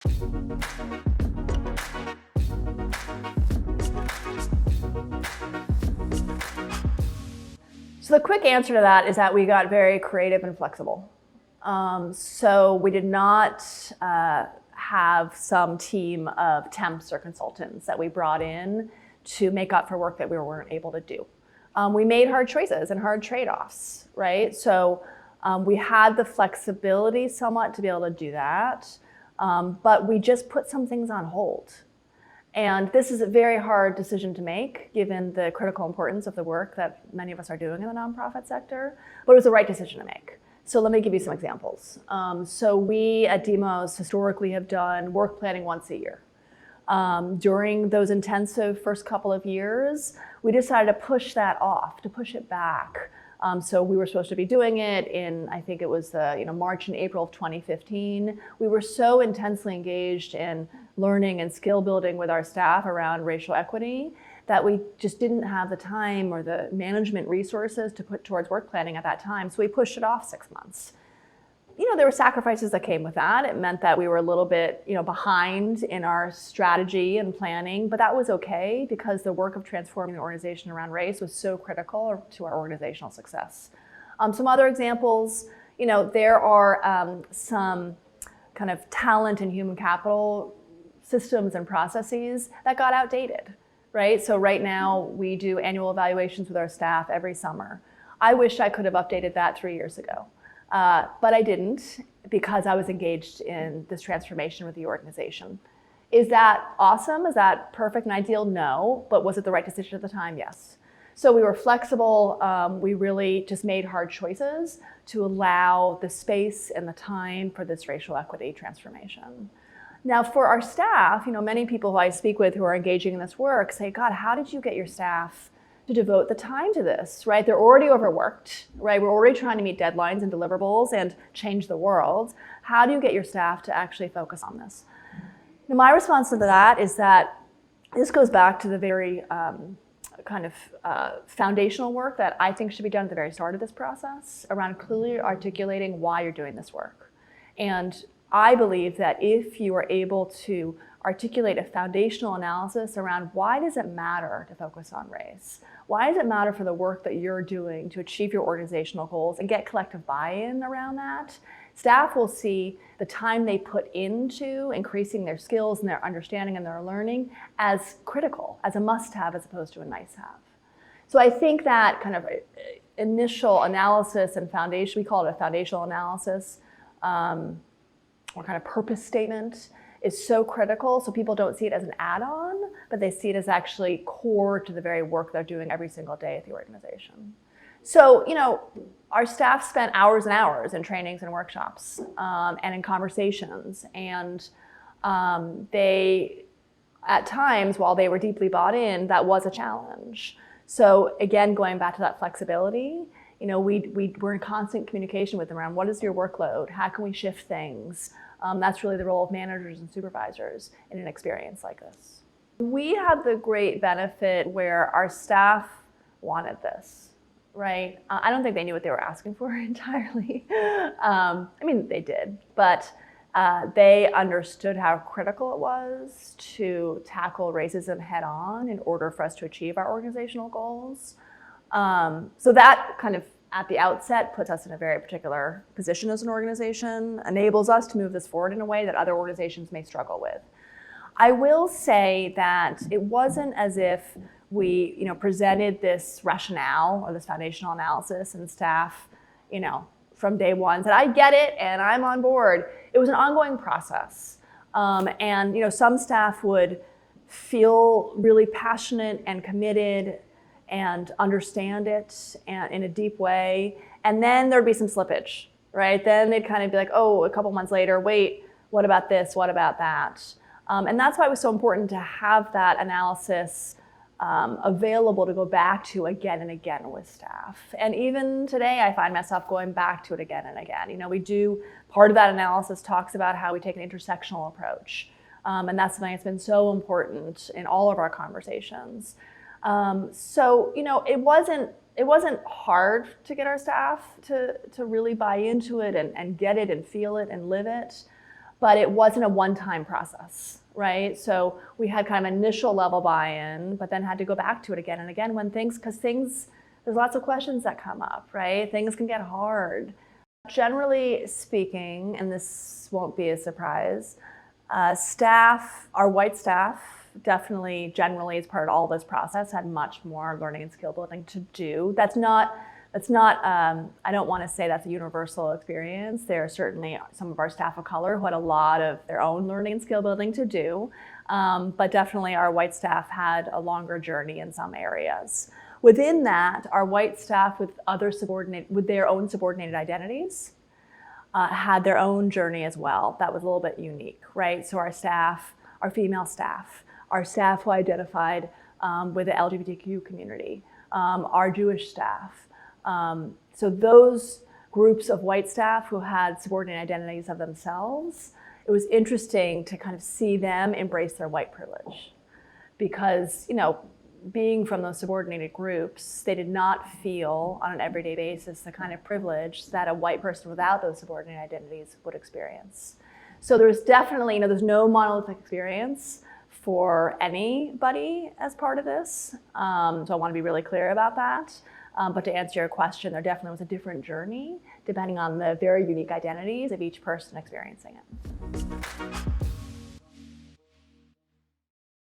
So the quick answer to that is that we got very creative and flexible. So we did not have some team of temps or consultants that we brought in to make up for work that we weren't able to do. We made hard choices and hard trade-offs, right? So we had the flexibility somewhat to be able to do that, but we just put some things on hold. And this is a very hard decision to make, given the critical importance of the work that many of us are doing in the nonprofit sector, but it was the right decision to make. So let me give you some examples. So we at Demos historically have done work planning once a year. During those intensive first couple of years, we decided to push that off, to push it back. So we were supposed to be doing it in, I think it was the March and April of 2015. We were so intensely engaged in learning and skill building with our staff around racial equity that we just didn't have the time or the management resources to put towards work planning at that time. So we pushed it off 6 months. There were sacrifices that came with that. It meant that we were a little bit, behind in our strategy and planning, but that was okay because the work of transforming the organization around race was so critical to our organizational success. Some other examples, there are some kind of talent and human capital systems and processes that got outdated, right? So right now we do annual evaluations with our staff every summer. I wish I could have updated that 3 years ago. But I didn't because I was engaged in this transformation with the organization. Is that awesome? Is that perfect and ideal? No. But was it the right decision at the time? Yes. So we were flexible. We really just made hard choices to allow the space and the time for this racial equity transformation. Now for our staff, many people who I speak with who are engaging in this work say, God, how did you get your staff to devote the time to this, right? They're already overworked, right? We're already trying to meet deadlines and deliverables and change the world. How do you get your staff to actually focus on this? Now, my response to that is that this goes back to the very foundational work that I think should be done at the very start of this process around clearly articulating why you're doing this work. And I believe that if you are able to articulate a foundational analysis around why does it matter to focus on race? Why does it matter for the work that you're doing to achieve your organizational goals and get collective buy-in around that? Staff will see the time they put into increasing their skills and their understanding and their learning as critical, as a must-have as opposed to a nice-have. So I think that kind of initial analysis and foundation, we call it a foundational analysis, or kind of purpose statement, is so critical so people don't see it as an add-on, but they see it as actually core to the very work they're doing every single day at the organization. So, our staff spent hours and hours in trainings and workshops and in conversations, and they, at times, while they were deeply bought in, that was a challenge. So again, going back to that flexibility, we were in constant communication with them around what is your workload? How can we shift things? That's really the role of managers and supervisors in an experience like this. We had the great benefit where our staff wanted this, right? I don't think they knew what they were asking for entirely. They did, but they understood how critical it was to tackle racism head on in order for us to achieve our organizational goals. So that kind of at the outset puts us in a very particular position as an organization, enables us to move this forward in a way that other organizations may struggle with. I will say that it wasn't as if we presented this rationale or this foundational analysis and staff from day one said, I get it and I'm on board. It was an ongoing process. And some staff would feel really passionate and committed and understand it in a deep way. And then there'd be some slippage, right? Then they'd kind of be like, oh, a couple months later, wait, what about this? What about that? And that's why it was so important to have that analysis available to go back to again and again with staff. And even today, I find myself going back to it again and again. We do, part of that analysis talks about how we take an intersectional approach. And that's something that's been so important in all of our conversations. So it wasn't hard to get our staff to really buy into it and get it and feel it and live it. but it wasn't a one-time process, right? So we had kind of initial level buy-in, but then had to go back to it again and again when there's lots of questions that come up, right? Things can get hard. Generally speaking, and this won't be a surprise, our white staff, definitely generally as part of all this process, had much more learning and skill building to do. That's not, I don't want to say that's a universal experience. There are certainly some of our staff of color who had a lot of their own learning and skill building to do, but definitely our white staff had a longer journey in some areas. Within that, our white staff with their own subordinated identities had their own journey as well. That was a little bit unique, right? So our female staff, our staff who identified with the LGBTQ community, our Jewish staff. So those groups of white staff who had subordinate identities of themselves, it was interesting to kind of see them embrace their white privilege. Because, being from those subordinated groups, they did not feel on an everyday basis the kind of privilege that a white person without those subordinate identities would experience. So there's definitely, there's no monolithic experience for anybody as part of this. So I want to be really clear about that. But to answer your question, there definitely was a different journey depending on the very unique identities of each person experiencing it.